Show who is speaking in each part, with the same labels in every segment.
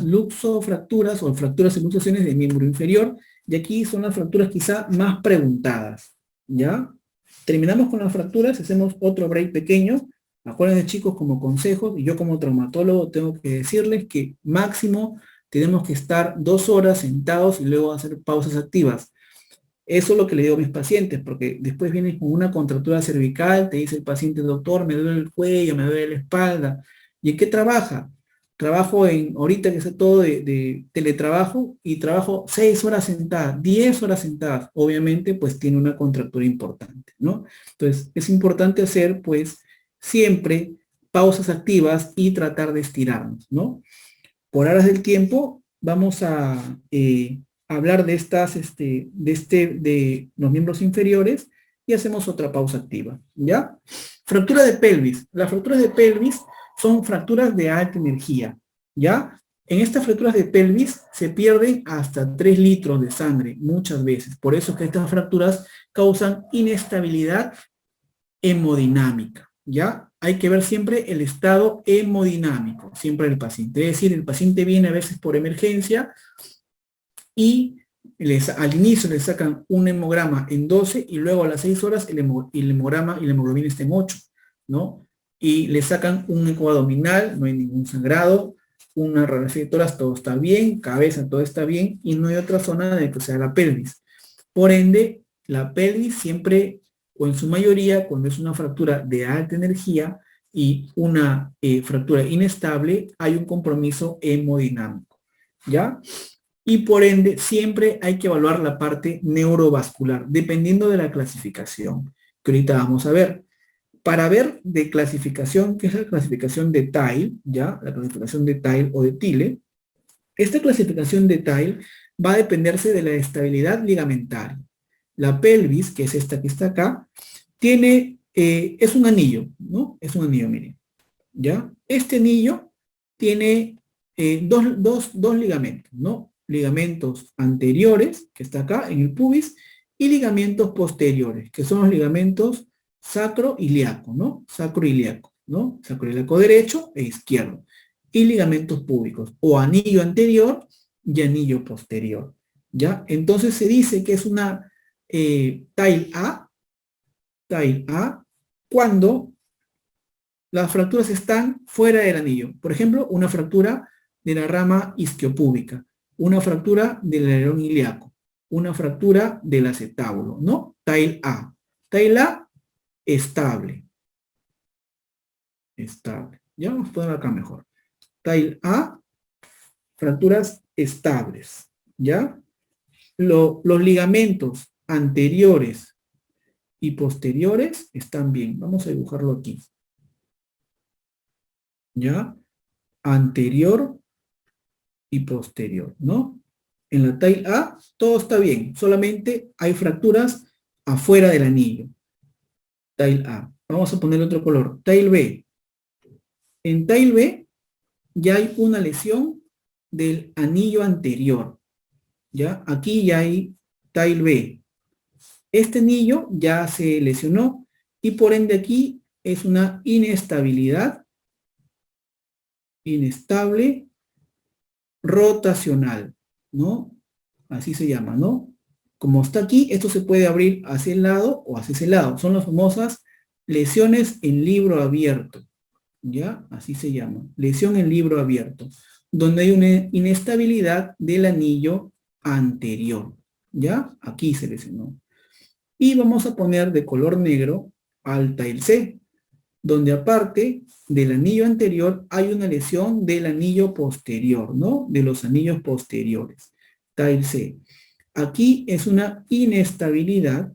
Speaker 1: luxofracturas o fracturas y luxaciones de miembro inferior, y aquí son las fracturas quizá más preguntadas, ¿ya? Terminamos con las fracturas, hacemos otro break pequeño. Acuérdense, chicos, como consejos, y yo como traumatólogo tengo que decirles que máximo tenemos que estar 2 horas sentados y luego hacer pausas activas. Eso es lo que le digo a mis pacientes, porque después vienen con una contractura cervical, te dice el paciente: doctor, me duele el cuello, me duele la espalda. ¿Y en qué trabaja? Trabajo ahorita que está todo de teletrabajo, y trabajo 6 horas sentadas, 10 horas sentadas. Obviamente, pues tiene una contractura importante, ¿no? Entonces, es importante hacer, pues, siempre pausas activas y tratar de estirarnos, ¿no? Por horas del tiempo, vamos a hablar de de los miembros inferiores, y hacemos otra pausa activa, ¿ya? Fractura de pelvis. Las fracturas de pelvis son fracturas de alta energía, ¿ya? En estas fracturas de pelvis se pierden hasta 3 litros de sangre muchas veces. Por eso es que estas fracturas causan inestabilidad hemodinámica, ¿ya? Hay que ver siempre el estado hemodinámico, siempre del paciente. Es decir, el paciente viene a veces por emergencia y al inicio le sacan un hemograma en 12 y luego a las 6 horas el hemograma y la hemoglobina está en 8, ¿no? Y le sacan un eco abdominal, no hay ningún sangrado, una radiografía de tórax, todo está bien, cabeza, todo está bien, y no hay otra zona de que sea la pelvis. Por ende, la pelvis siempre, o en su mayoría, cuando es una fractura de alta energía y una fractura inestable, hay un compromiso hemodinámico, ¿ya? Y por ende, siempre hay que evaluar la parte neurovascular, dependiendo de la clasificación, que ahorita vamos a ver. Para ver de clasificación, que es la clasificación de Tile, ¿ya? La clasificación de Tile o de Tile. Esta clasificación de Tile va a dependerse de la estabilidad ligamentaria. La pelvis, que es esta que está acá, es un anillo, ¿no? Es un anillo, miren, ¿ya? Este anillo tiene dos ligamentos, ¿no? Ligamentos anteriores, que está acá en el pubis, y ligamentos posteriores, que son los ligamentos sacroiliaco, ¿no? Sacroiliaco, ¿no? Sacroiliaco derecho e izquierdo. Y ligamentos púbicos, o anillo anterior y anillo posterior, ¿ya? Entonces se dice que es una Tile A, cuando las fracturas están fuera del anillo. Por ejemplo, una fractura de la rama isquiopúbica, una fractura del alerón ilíaco, una fractura del acetábulo, ¿no? Tile A. Tile A, estable. Estable. Ya vamos a poner acá mejor. Tile A, fracturas estables, ¿ya? Los ligamentos anteriores y posteriores están bien. Vamos a dibujarlo aquí, ¿ya? Anterior y posterior, ¿no? En la Tile A todo está bien, solamente hay fracturas afuera del anillo. Tile A. Vamos a poner otro color. Tile B. En Tile B ya hay una lesión del anillo anterior, ¿ya? Aquí ya hay Tile B. Este anillo ya se lesionó y por ende aquí es una inestabilidad, inestable rotacional, ¿no? Así se llama, ¿no? Como está aquí, esto se puede abrir hacia el lado o hacia ese lado. Son las famosas lesiones en libro abierto, ¿ya? Así se llama, lesión en libro abierto, donde hay una inestabilidad del anillo anterior, ¿ya? Aquí se lesionó. Y vamos a poner de color negro al Tile C, donde aparte del anillo anterior hay una lesión del anillo posterior, ¿no? De los anillos posteriores. Tile C. Aquí es una inestabilidad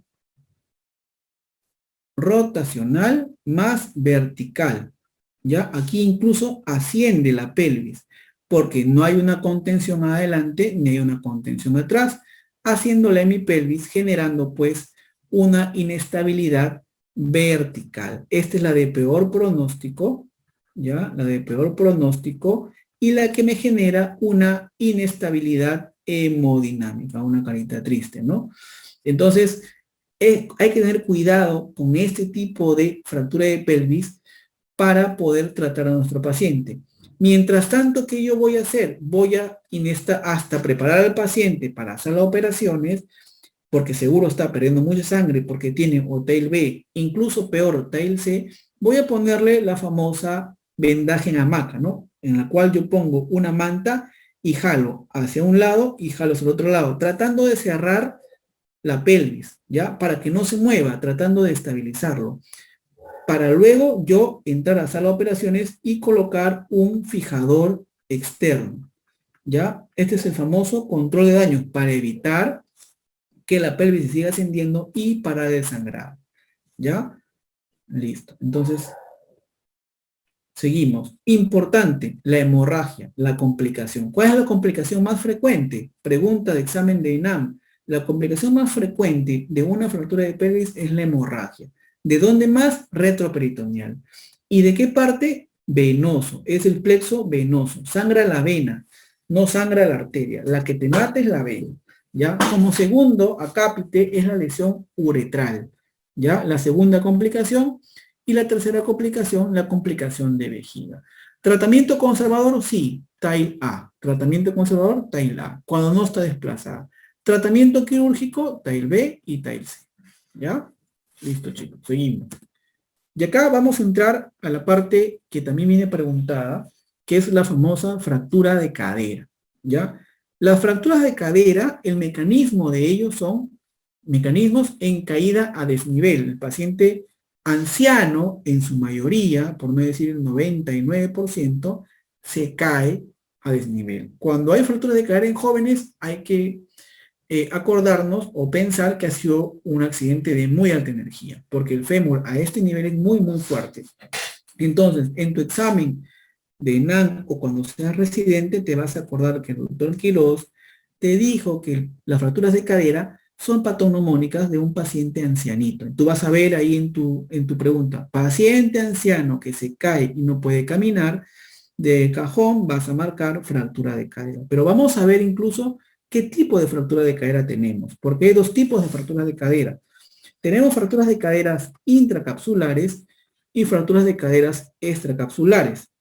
Speaker 1: rotacional más vertical. ¿Ya? Aquí incluso asciende la pelvis, porque no hay una contención adelante ni hay una contención atrás, haciendo la hemipelvis, generando pues una inestabilidad vertical. Esta es la de peor pronóstico, ¿ya? La de peor pronóstico y la que me genera una inestabilidad hemodinámica, una carita triste, ¿no? Entonces, hay que tener cuidado con este tipo de fractura de pelvis para poder tratar a nuestro paciente. Mientras tanto, ¿qué yo voy a hacer? Hasta preparar al paciente para hacer las operaciones, porque seguro está perdiendo mucha sangre, porque tiene o TAIL B, incluso peor, TAIL C, voy a ponerle la famosa vendaje en hamaca, ¿no? En la cual yo pongo una manta y jalo hacia un lado y jalo hacia el otro lado, tratando de cerrar la pelvis, ¿ya? Para que no se mueva, tratando de estabilizarlo. Para luego yo entrar a sala de operaciones y colocar un fijador externo, ¿ya? Este es el famoso control de daños para evitar que la pelvis se siga ascendiendo y parar el sangrado, ¿ya? Listo. Entonces, seguimos. Importante, la hemorragia, la complicación. ¿Cuál es la complicación más frecuente? Pregunta de examen de INAM. La complicación más frecuente de una fractura de pelvis es la hemorragia. ¿De dónde más? Retroperitoneal. ¿Y de qué parte? Venoso. Es el plexo venoso. Sangra la vena, no sangra la arteria. La que te mata es la vena. ¿Ya? Como segundo acápite es la lesión uretral. ¿Ya? La segunda complicación. Y la tercera complicación, la complicación de vejiga. ¿Tratamiento conservador? Sí, TAIL A. Tratamiento conservador, TAIL A, cuando no está desplazada. Tratamiento quirúrgico, TAIL B y TAIL C. ¿Ya? Listo, chicos, seguimos. Y acá vamos a entrar a la parte que también viene preguntada, que es la famosa fractura de cadera. ¿Ya? Las fracturas de cadera, el mecanismo de ellos son mecanismos en caída a desnivel. El paciente anciano, en su mayoría, por no decir el 99%, se cae a desnivel. Cuando hay fracturas de cadera en jóvenes, hay que acordarnos o pensar que ha sido un accidente de muy alta energía, porque el fémur a este nivel es muy, muy fuerte. Entonces, en tu examen de ENAM o cuando seas residente, te vas a acordar que el doctor Quiroz te dijo que las fracturas de cadera son patognomónicas de un paciente ancianito. Tú vas a ver ahí en tu pregunta, paciente anciano que se cae y no puede caminar, de cajón vas a marcar fractura de cadera. Pero vamos a ver incluso qué tipo de fractura de cadera tenemos, porque hay dos tipos de fracturas de cadera. Tenemos fracturas de caderas intracapsulares y fracturas de caderas extracapsulares.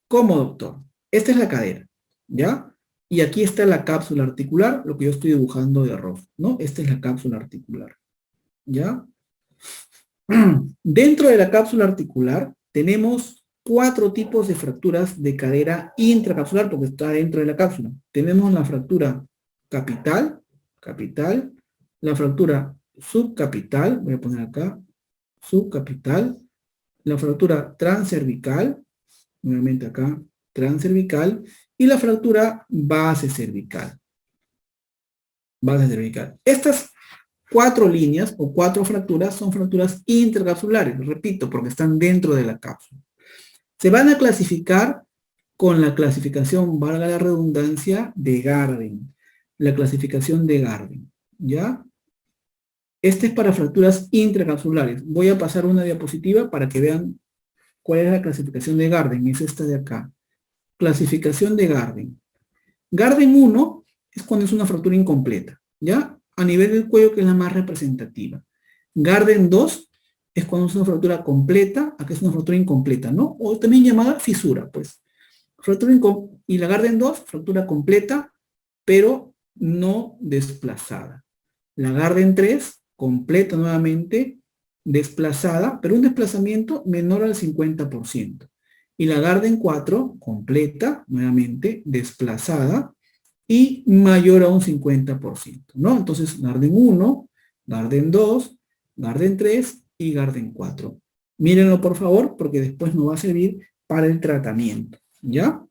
Speaker 1: ¿Cómo, doctor? Esta es la cadera, ¿ya? Y aquí está la cápsula articular, lo que yo estoy dibujando de rojo, ¿no? Esta es la cápsula articular, ¿ya? Dentro de la cápsula articular tenemos 4 tipos de fracturas de cadera intracapsular, porque está dentro de la cápsula. Tenemos la fractura capital, la fractura subcapital, voy a poner acá, subcapital, la fractura transcervical, nuevamente acá, transcervical, y la fractura base cervical. Base cervical. Estas 4 líneas o 4 fracturas son fracturas intracapsulares, repito, porque están dentro de la cápsula. Se van a clasificar con la clasificación, valga la redundancia, de Garden. La clasificación de Garden, ¿ya? Este es para fracturas intracapsulares. Voy a pasar una diapositiva para que vean cuál es la clasificación de Garden. Es esta de acá. Clasificación de Garden. Garden 1 es cuando es una fractura incompleta, ¿ya? A nivel del cuello, que es la más representativa. Garden 2 es cuando es una fractura completa, acá es una fractura incompleta, ¿no? O también llamada fisura, pues. Y la Garden 2, fractura completa, pero no desplazada. La Garden 3, completa nuevamente, desplazada, pero un desplazamiento menor al 50%. Y la Garden 4, completa, nuevamente, desplazada, y mayor a un 50%, ¿no? Entonces, Garden 1, Garden 2, Garden 3 y Garden 4. Mírenlo, por favor, porque después nos va a servir para el tratamiento, ¿ya?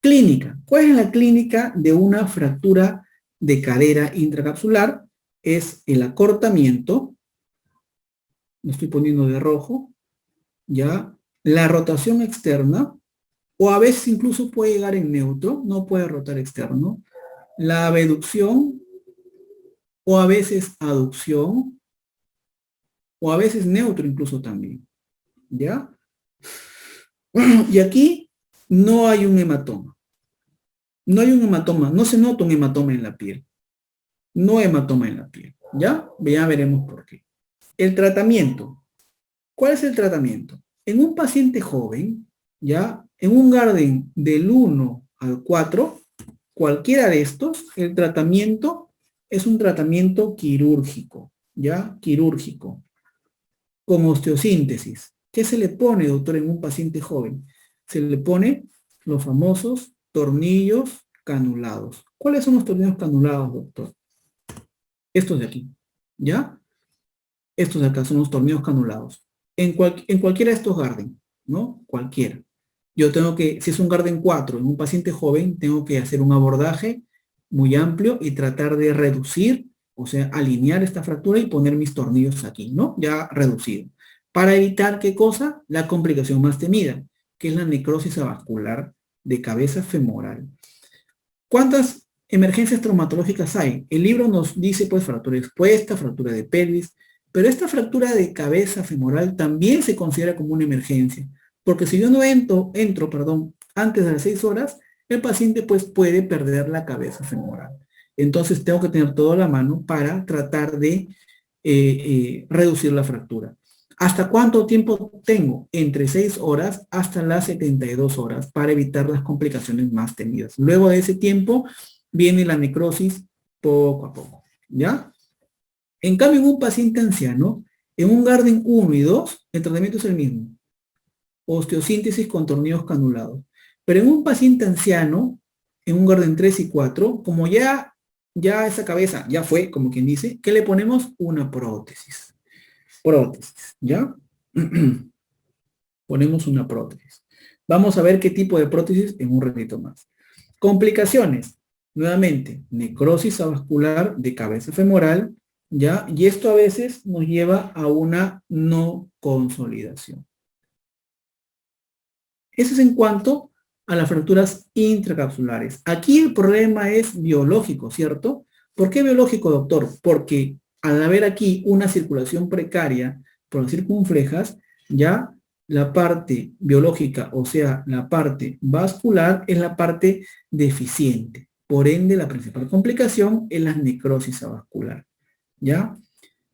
Speaker 1: Clínica. ¿Cuál es la clínica de una fractura de cadera intracapsular? Es el acortamiento, lo estoy poniendo de rojo, ¿ya? La rotación externa, o a veces incluso puede llegar en neutro, no puede rotar externo. La abducción, o a veces aducción, o a veces neutro incluso también, ¿ya? Y aquí no hay un hematoma. No hay un hematoma, no se nota un hematoma en la piel. No hematoma en la piel, ¿ya? Ya veremos por qué. El tratamiento. ¿Cuál es el tratamiento? En un paciente joven, ¿ya? En un Garden del 1 al 4, cualquiera de estos, el tratamiento es un tratamiento quirúrgico, ¿ya? Quirúrgico, con osteosíntesis. ¿Qué se le pone, doctor, en un paciente joven? Se le pone los famosos tornillos canulados. ¿Cuáles son los tornillos canulados, doctor? Estos de aquí, ¿ya? Estos de acá son los tornillos canulados. En cualquiera de estos Garden, ¿no? Cualquiera. Yo tengo que, si es un Garden 4 en un paciente joven, tengo que hacer un abordaje muy amplio y tratar de reducir, o sea, alinear esta fractura y poner mis tornillos aquí, ¿no? Ya reducido. Para evitar, ¿qué cosa? La complicación más temida, que es la necrosis avascular de cabeza femoral. ¿Cuántas emergencias traumatológicas hay? El libro nos dice, pues, fractura expuesta, fractura de pelvis, pero esta fractura de cabeza femoral también se considera como una emergencia, porque si yo no entro, antes de las 6 horas, el paciente, pues, puede perder la cabeza femoral. Entonces, tengo que tener todo a la mano para tratar de reducir la fractura. ¿Hasta cuánto tiempo tengo? Entre 6 horas hasta las 72 horas para evitar las complicaciones más temidas. Luego de ese tiempo viene la necrosis poco a poco, ¿ya? En cambio, en un paciente anciano, en un Garden 1 y 2, el tratamiento es el mismo. Osteosíntesis con tornillos canulados. Pero en un paciente anciano, en un Garden 3 y 4, como ya esa cabeza ya fue, como quien dice, ¿qué le ponemos? Una prótesis. Prótesis, ¿ya? Ponemos una prótesis. Vamos a ver qué tipo de prótesis en un ratito más. Complicaciones. Nuevamente, necrosis avascular de cabeza femoral, ¿ya? Y esto a veces nos lleva a una no consolidación. Eso es en cuanto a las fracturas intracapsulares. Aquí el problema es biológico, ¿cierto? ¿Por qué biológico, doctor? Porque al haber aquí una circulación precaria por las circunflejas, ya la parte biológica, o sea, la parte vascular, es la parte deficiente. Por ende, la principal complicación es la necrosis avascular, ¿ya?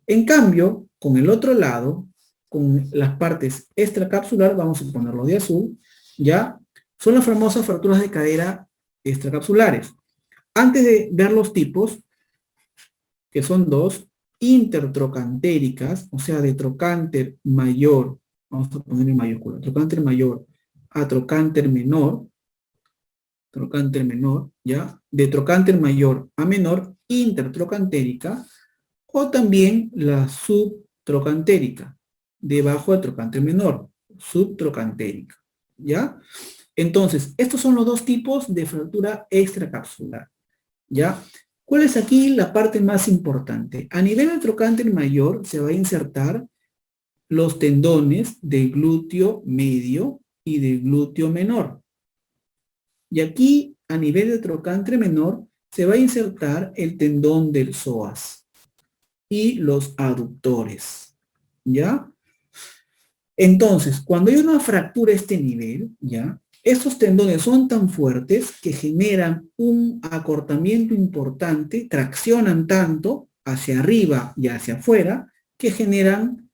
Speaker 1: En cambio, con el otro lado, con las partes extracapsular, vamos a ponerlo de azul, ¿ya? Son las famosas fracturas de cadera extracapsulares. Antes de ver los tipos, que son dos, intertrocantéricas, o sea, de trocánter mayor, vamos a poner en mayúscula, trocánter mayor a trocánter menor, ¿ya? De trocánter mayor a menor, intertrocantérica, o también la subtrocantérica, debajo del trocánter menor, subtrocantérica, ¿ya? Entonces, estos son los dos tipos de fractura extracapsular, ¿ya? ¿Cuál es aquí la parte más importante? A nivel del trocánter mayor se va a insertar los tendones del glúteo medio y del glúteo menor. Y aquí, a nivel del trocánter menor, se va a insertar el tendón del psoas y los aductores, ¿ya? Entonces, cuando hay una fractura a este nivel, ¿ya? Estos tendones son tan fuertes que generan un acortamiento importante, traccionan tanto hacia arriba y hacia afuera, que generan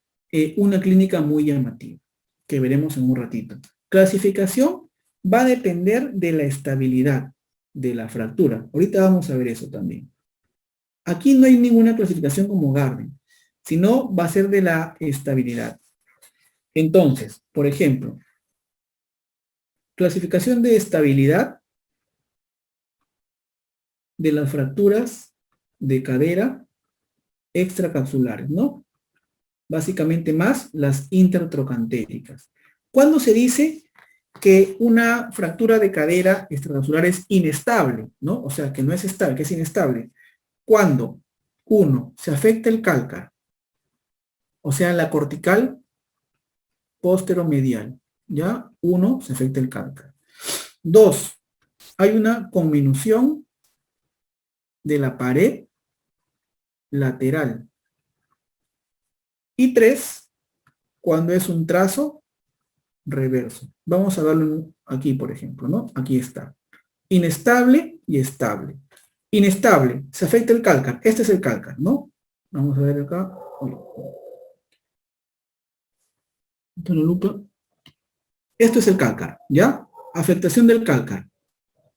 Speaker 1: una clínica muy llamativa, que veremos en un ratito. Clasificación va a depender de la estabilidad de la fractura. Ahorita vamos a ver eso también. Aquí no hay ninguna clasificación como Garden, sino va a ser de la estabilidad. Entonces, por ejemplo, clasificación de estabilidad de las fracturas de cadera extracapsulares, ¿no? Básicamente más las intertrocantéricas. ¿Cuándo se dice que una fractura de cadera extracapsular es inestable, ¿no? O sea, que no es estable, que es inestable. Cuando, uno, se afecta el cálcar, o sea, la cortical posteromedial, ¿ya? Uno, se afecta el cálcar. Dos, hay una conminución de la pared lateral. Y tres, cuando es un trazo reverso. Vamos a verlo aquí, por ejemplo, ¿no? Aquí está. Inestable y estable. Inestable, se afecta el cálcar. Este es el cálcar, ¿no? Vamos a ver acá. La lupa. Esto es el cálcar, ¿ya? afectación del cálcar,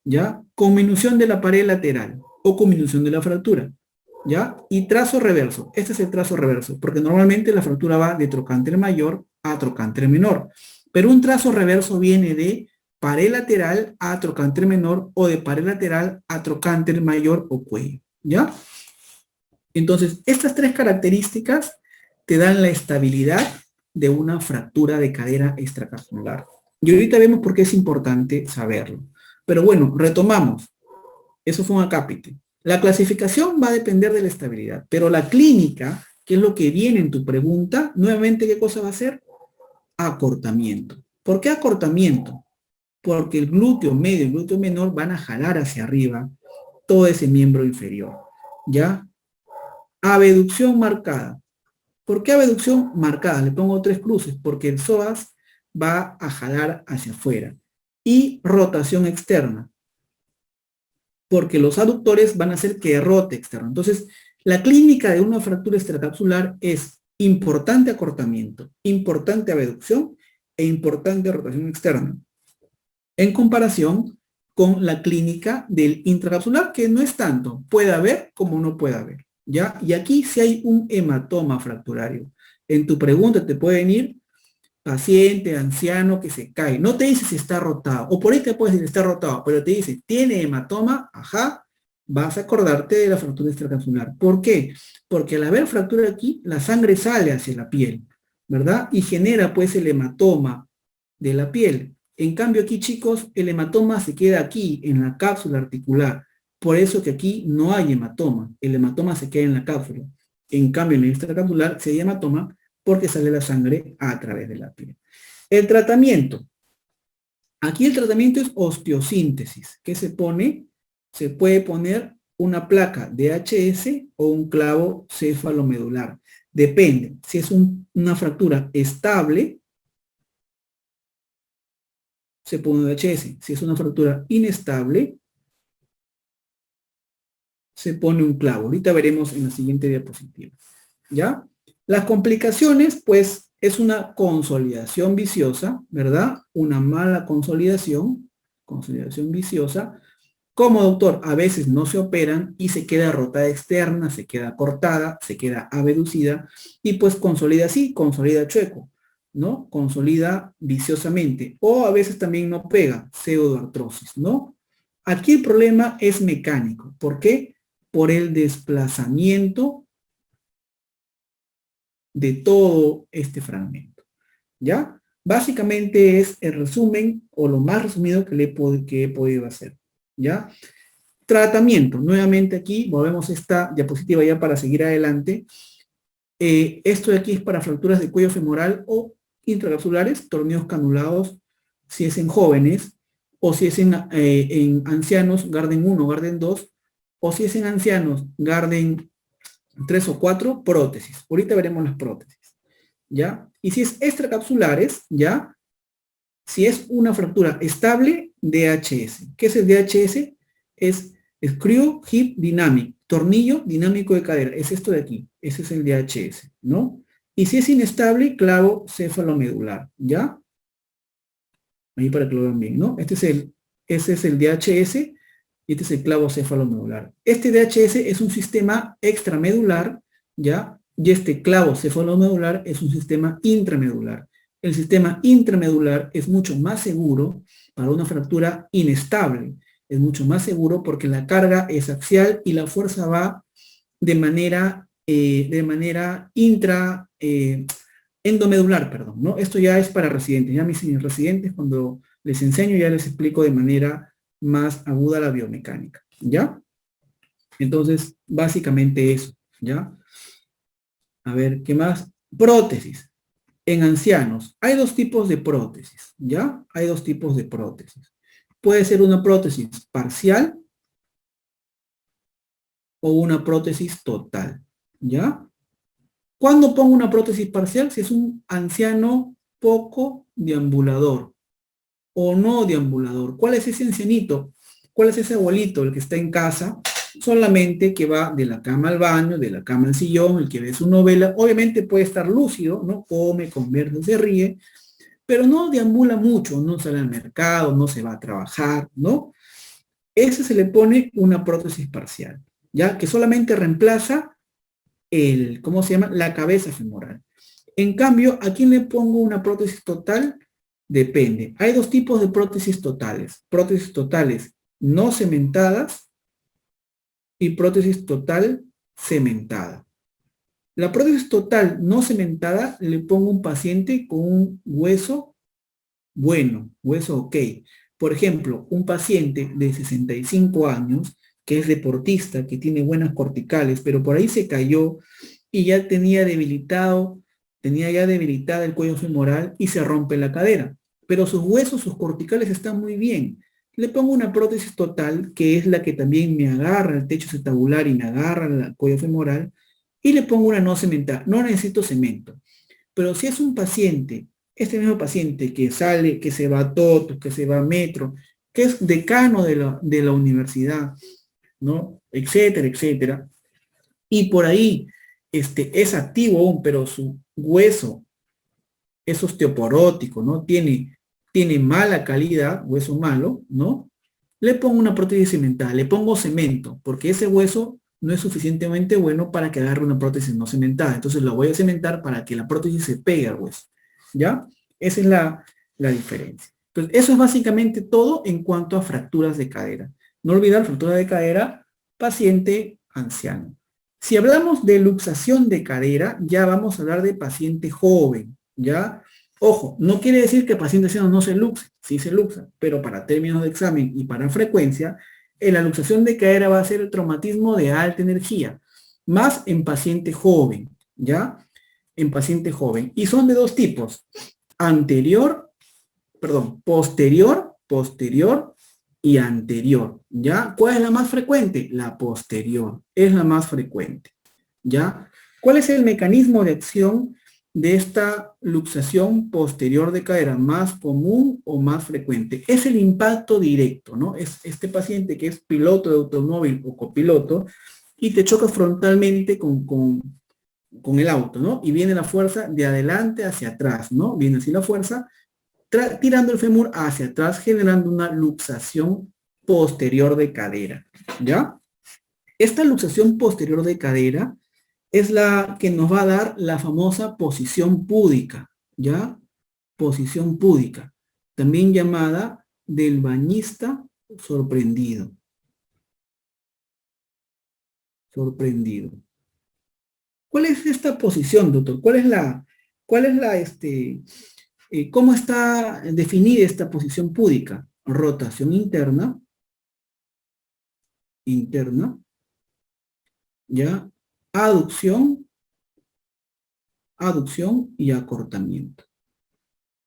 Speaker 1: ¿ya? Conminución de la pared lateral o conminución de la fractura, ¿ya? Y trazo reverso. Este es el trazo reverso, porque normalmente la fractura va de trocánter mayor a trocánter menor. Pero un trazo reverso viene de pared lateral a trocánter menor o de pared lateral a trocánter mayor o cuello, ¿ya? Entonces, estas tres características te dan la estabilidad de una fractura de cadera extracapsular. Y ahorita vemos por qué es importante saberlo. Pero bueno, retomamos. Eso fue un acápite. La clasificación va a depender de la estabilidad, pero la clínica, que es lo que viene en tu pregunta, nuevamente, ¿qué cosa va a ser? Acortamiento. ¿Por qué acortamiento? Porque el glúteo medio y el glúteo menor van a jalar hacia arriba todo ese miembro inferior, ¿ya? Abducción marcada. ¿Por qué abducción marcada? Le pongo tres cruces, porque el psoas va a jalar hacia afuera. Y rotación externa, porque los aductores van a hacer que rote externo. Entonces, la clínica de una fractura extracapsular es importante acortamiento, importante abducción e importante rotación externa, en comparación con la clínica del intracapsular, que no es tanto, puede haber como no puede haber, ¿ya? Y aquí si hay un hematoma fracturario. En tu pregunta te puede venir paciente, anciano, que se cae. No te dice si está rotado, o por ahí te puedes decir está rotado, pero te dice, ¿tiene hematoma? Ajá, vas a acordarte de la fractura extracapsular. ¿Por qué? Porque al haber fractura aquí, la sangre sale hacia la piel, ¿verdad? Y genera pues el hematoma de la piel. En cambio aquí, chicos, el hematoma se queda aquí, en la cápsula articular. Por eso que aquí no hay hematoma. El hematoma se queda en la cápsula. En cambio, en el extracapsular se hay hematoma porque sale la sangre a través de la piel. El tratamiento. Aquí el tratamiento es osteosíntesis. ¿Qué se pone? Se puede poner una placa DHS o un clavo cefalomedular. Depende. Si es una fractura estable, se pone DHS. Si es una fractura inestable, se pone un clavo. Ahorita veremos en la siguiente diapositiva. ¿Ya? Las complicaciones, pues, es una consolidación viciosa, ¿verdad? Una mala consolidación viciosa. Como doctor, a veces no se operan y se queda rotada externa, se queda cortada, se queda abducida y pues consolida así, consolida chueco, ¿no? Consolida viciosamente. O a veces también no pega, pseudoartrosis, ¿no? Aquí el problema es mecánico. ¿Por qué? Por el desplazamiento de todo este fragmento, ¿ya? Básicamente es el resumen o lo más resumido que he podido hacer, ¿ya? Tratamiento, nuevamente aquí, volvemos a esta diapositiva ya para seguir adelante. Esto de aquí es para fracturas de cuello femoral o intracapsulares, torneos canulados, si es en jóvenes, o si es en ancianos, Garden 1, Garden 2, o si es en ancianos, Garden 3 o 4, prótesis. Ahorita veremos las prótesis, ¿ya? Y si es extracapsulares, ¿ya? Si es una fractura estable, DHS. ¿Qué es el DHS? Es Screw Hip Dynamic, tornillo dinámico de cadera. Es esto de aquí. Ese es el DHS, ¿no? Y si es inestable, clavo cefalomedular, ¿ya? Ahí para que lo vean bien, ¿no? Ese es el DHS y este es el clavo cefalomedular. Este DHS es un sistema extramedular, ¿ya? Y este clavo cefalomedular es un sistema intramedular. El sistema intramedular es mucho más seguro para una fractura inestable. Es mucho más seguro porque la carga es axial y la fuerza va de manera endomedular, perdón, ¿no? Esto ya es para residentes. Ya mis residentes, cuando les enseño, ya les explico de manera más aguda la biomecánica, ¿ya? Entonces, básicamente eso, ¿ya? A ver, ¿qué más? Prótesis. En ancianos, hay dos tipos de prótesis, ¿ya? Hay dos tipos de prótesis. Puede ser una prótesis parcial o una prótesis total, ¿ya? ¿Cuándo pongo una prótesis parcial? Si es un anciano poco deambulador o no deambulador. ¿Cuál es ese ancianito? ¿Cuál es ese abuelito, el que está en casa, solamente que va de la cama al baño, de la cama al sillón, el que ve su novela? Obviamente puede estar lúcido, ¿no? Come, conversa, se ríe, pero no deambula mucho, no sale al mercado, no se va a trabajar, ¿no? Ese se le pone una prótesis parcial, ¿ya? Que solamente reemplaza ¿cómo se llama? La cabeza femoral. En cambio, ¿a quién le pongo una prótesis total? Depende. Hay dos tipos de prótesis totales. Prótesis totales no cementadas y prótesis total cementada. La prótesis total no cementada le pongo a un paciente con un hueso bueno, hueso ok. Por ejemplo, un paciente de 65 años que es deportista, que tiene buenas corticales, pero por ahí se cayó y ya tenía ya debilitada el cuello femoral y se rompe la cadera. Pero sus huesos, sus corticales están muy bien. Le pongo una prótesis total, que es la que también me agarra el techo acetabular y me agarra el cuello femoral, y le pongo una no cementada. No necesito cemento. Pero si es un paciente, este mismo paciente que sale, que se va a Totus, que se va a Metro, que es decano de la universidad, ¿no? Etcétera, etcétera. Y por ahí es activo aún, pero su hueso es osteoporótico, ¿no? Tiene mala calidad, hueso malo, ¿no? Le pongo una prótesis cementada, le pongo cemento, porque ese hueso no es suficientemente bueno para que agarre una prótesis no cementada. Entonces lo voy a cementar para que la prótesis se pegue al hueso, ¿ya? Esa es la diferencia. Entonces, eso es básicamente todo en cuanto a fracturas de cadera. No olvidar fractura de cadera, paciente anciano. Si hablamos de luxación de cadera, ya vamos a hablar de paciente joven, ¿ya? Ojo, no quiere decir que el paciente anciano no se luxe, sí se luxa, pero para términos de examen y para frecuencia, la luxación de cadera va a ser el traumatismo de alta energía, más en paciente joven, ¿ya? En paciente joven. Y son de dos tipos, posterior y anterior, ¿ya? ¿Cuál es la más frecuente? La posterior, es la más frecuente, ¿ya? ¿Cuál es el mecanismo de acción de esta luxación posterior de cadera? ¿Más común o más frecuente? Es el impacto directo, ¿no? Es este paciente que es piloto de automóvil o copiloto y te choca frontalmente con el auto, ¿no? Y viene la fuerza de adelante hacia atrás, ¿no? Viene así la fuerza, tirando el fémur hacia atrás, generando una luxación posterior de cadera, ¿ya? Esta luxación posterior de cadera es la que nos va a dar la famosa posición púdica, ¿ya? Posición púdica, también llamada del bañista sorprendido. Sorprendido. ¿Cuál es esta posición, doctor? ¿Cómo está definida esta posición púdica? Rotación interna, ¿ya? Aducción y acortamiento.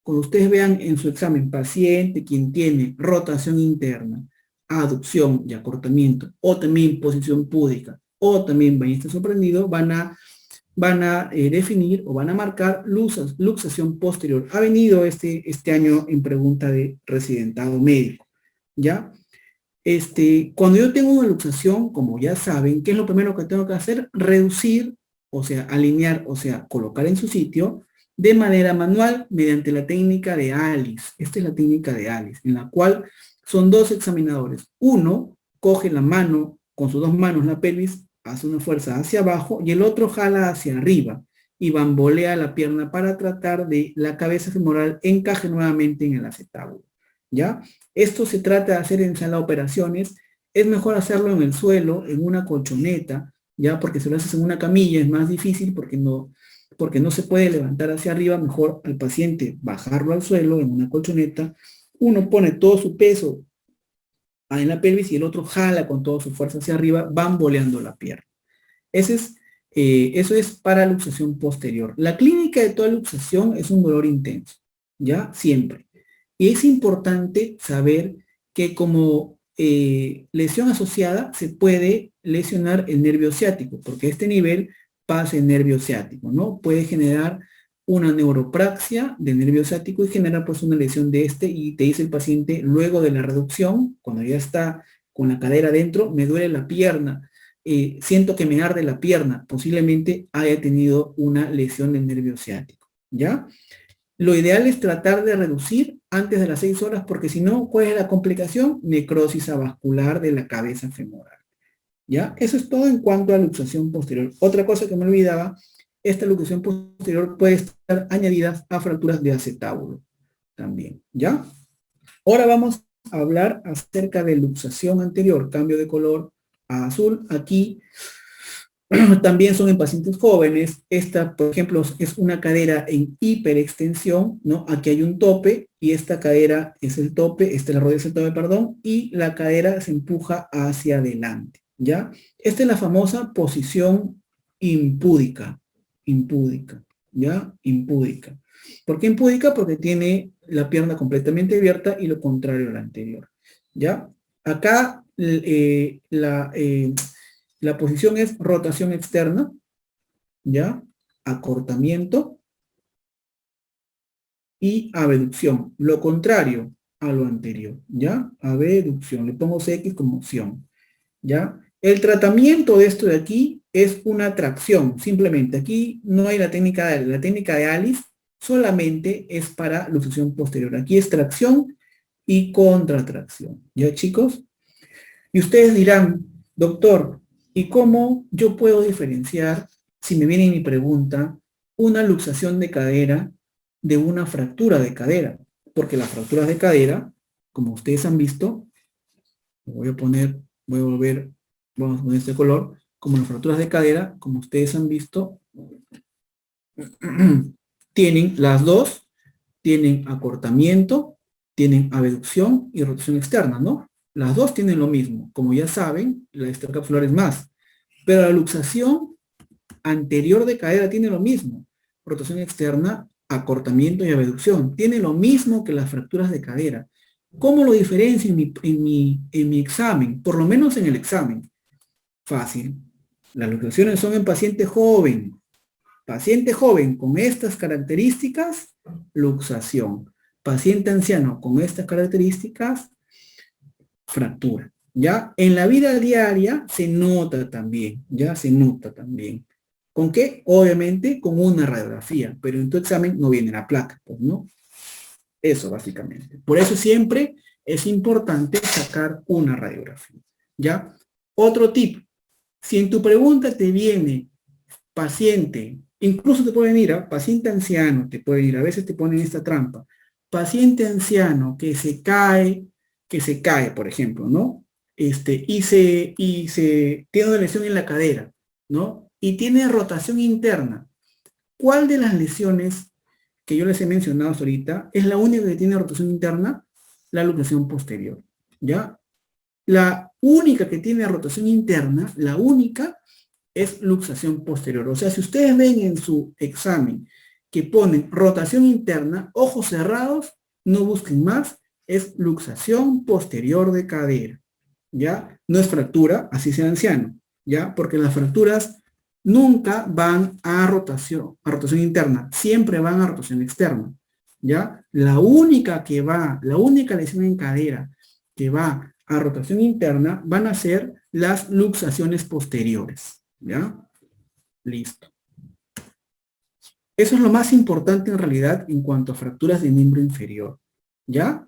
Speaker 1: Cuando ustedes vean en su examen paciente quien tiene rotación interna, aducción y acortamiento, o también posición púdica, o también bañista sorprendido, van a definir o van a marcar luxación posterior. Ha venido este año en pregunta de residentado médico, ¿ya? Cuando yo tengo una luxación, como ya saben, ¿qué es lo primero que tengo que hacer? Reducir, o sea, alinear, o sea, colocar en su sitio de manera manual mediante la técnica de Alice. Esta es la técnica de Alice, en la cual son dos examinadores. Uno coge la mano, con sus dos manos la pelvis, hace una fuerza hacia abajo y el otro jala hacia arriba y bambolea la pierna para tratar de la cabeza femoral encaje nuevamente en el acetábulo, ¿ya? Esto se trata de hacer en sala de operaciones. Es mejor hacerlo en el suelo, en una colchoneta, ya, porque si lo haces en una camilla es más difícil porque no se puede levantar hacia arriba. Mejor al paciente bajarlo al suelo en una colchoneta. Uno pone todo su peso en la pelvis y el otro jala con toda su fuerza hacia arriba, bamboleando la pierna. Eso es para luxación posterior. La clínica de toda luxación es un dolor intenso, ¿ya? Siempre. Y es importante saber que como lesión asociada se puede lesionar el nervio ciático, porque a este nivel pasa el nervio ciático, ¿no? Puede generar una neuropraxia del nervio ciático y genera pues una lesión de y te dice el paciente luego de la reducción, cuando ya está con la cadera adentro, me duele la pierna, siento que me arde la pierna, posiblemente haya tenido una lesión del nervio ciático, ¿ya? Lo ideal es tratar de reducir antes de las 6 horas, porque si no, ¿cuál es la complicación? Necrosis avascular de la cabeza femoral. ¿Ya? Eso es todo en cuanto a luxación posterior. Otra cosa que me olvidaba, esta luxación posterior puede estar añadida a fracturas de acetábulo también. ¿Ya? Ahora vamos a hablar acerca de luxación anterior, cambio de color a azul. Aquí también son en pacientes jóvenes. Esta, por ejemplo, es una cadera en hiperextensión, ¿no? Aquí hay un tope y esta cadera es el tope, la rodilla es el tope, perdón, y la cadera se empuja hacia adelante, ¿ya? Esta es la famosa posición impúdica, ¿ya? Impúdica. ¿Por qué impúdica? Porque tiene la pierna completamente abierta y lo contrario a la anterior, ¿ya? Acá la posición es rotación externa, ¿ya? Acortamiento y abducción. Lo contrario a lo anterior, ¿ya? Abducción. Le pongo CX como opción, ¿ya? El tratamiento de esto de aquí es una tracción, simplemente. Aquí no hay la técnica de Alice. La técnica de Alice solamente es para luxación posterior. Aquí es tracción y contratracción, ¿ya, chicos? Y ustedes dirán, doctor, ¿y cómo yo puedo diferenciar, si me viene mi pregunta, una luxación de cadera de una fractura de cadera? Porque las fracturas de cadera, como ustedes han visto, voy a volver, vamos a poner este color, como las fracturas de cadera, como ustedes han visto, tienen las dos, tienen acortamiento, tienen abducción y rotación externa, ¿no? Las dos tienen lo mismo. Como ya saben, la extracapsular es más. Pero la luxación anterior de cadera tiene lo mismo. Rotación externa, acortamiento y abducción. Tiene lo mismo que las fracturas de cadera. ¿Cómo lo diferencio en mi examen? Por lo menos en el examen. Fácil. Las luxaciones son en paciente joven. Paciente joven con estas características, luxación. Paciente anciano con estas características, fractura. ¿Ya? En la vida diaria se nota también, ya se nota también. ¿Con qué? Obviamente con una radiografía, pero en tu examen no viene la placa, pues, ¿no? Eso básicamente. Por eso siempre es importante sacar una radiografía, ¿ya? Otro tip, si en tu pregunta te viene paciente, incluso te puede venir, paciente anciano, te puede venir, a veces te ponen esta trampa, paciente anciano que se cae, por ejemplo, ¿no? Y se tiene una lesión en la cadera, ¿no? Y tiene rotación interna. ¿Cuál de las lesiones que yo les he mencionado hasta ahorita es la única que tiene rotación interna? La luxación posterior, ¿ya? La única que tiene rotación interna, la única, es luxación posterior. O sea, si ustedes ven en su examen que ponen rotación interna, ojos cerrados, no busquen más, es luxación posterior de cadera, ¿ya? No es fractura, así sea anciano, ¿ya? Porque las fracturas nunca van a rotación interna, siempre van a rotación externa, ¿ya? La única lesión en cadera que va a rotación interna van a ser las luxaciones posteriores, ¿ya? Listo. Eso es lo más importante en realidad en cuanto a fracturas de miembro inferior, ¿ya?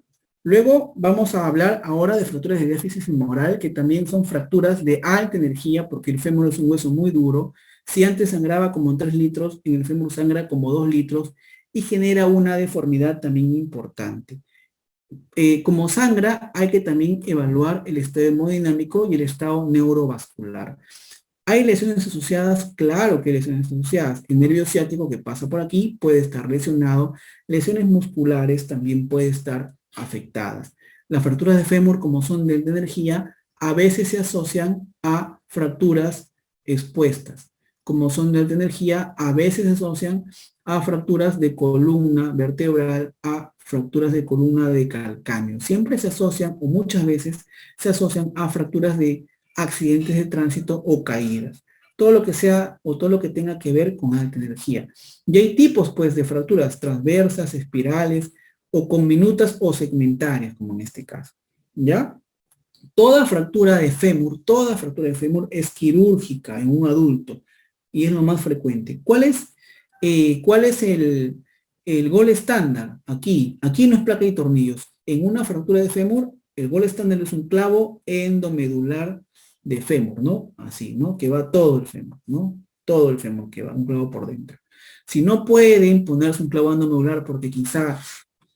Speaker 1: Luego vamos a hablar ahora de fracturas de déficit femoral, que también son fracturas de alta energía, porque el fémur es un hueso muy duro. Si antes sangraba como 3 litros, en el fémur sangra como 2 litros y genera una deformidad también importante. Como sangra, hay que también evaluar el estado hemodinámico y el estado neurovascular. ¿Hay lesiones asociadas? Claro que hay lesiones asociadas. El nervio ciático que pasa por aquí puede estar lesionado. Lesiones musculares también pueden estar afectadas. Las fracturas de fémur, como son de alta energía, a veces se asocian a fracturas expuestas. Como son de alta energía, a veces se asocian a fracturas de columna vertebral, a fracturas de columna de calcáneo. Siempre se asocian, o muchas veces, se asocian a fracturas de accidentes de tránsito o caídas. Todo lo que sea o todo lo que tenga que ver con alta energía. Y hay tipos, pues, de fracturas transversas, espirales, o conminutas o segmentarias, como en este caso. ¿Ya? Toda fractura de fémur es quirúrgica en un adulto y es lo más frecuente. ¿Cuál es el gol estándar, aquí no es placa y tornillos. En una fractura de fémur, el gol estándar es un clavo endomedular de fémur, ¿no? Así, ¿no? Que va todo el fémur, ¿no? Todo el fémur que va, un clavo por dentro. Si no pueden ponerse un clavo endomedular porque quizá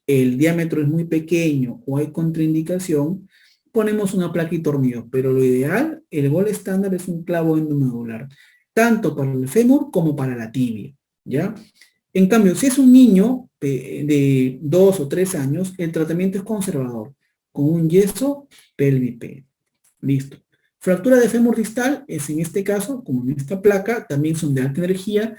Speaker 1: el diámetro es muy pequeño o hay contraindicación, ponemos una placa y tornillos, pero lo ideal, el gol estándar es un clavo endomedular, tanto para el fémur como para la tibia, ¿ya? En cambio, si es un niño de 2 o 3 años, el tratamiento es conservador, con un yeso pelvipedio. Listo. Fractura de fémur distal es en este caso, como en esta placa, también son de alta energía,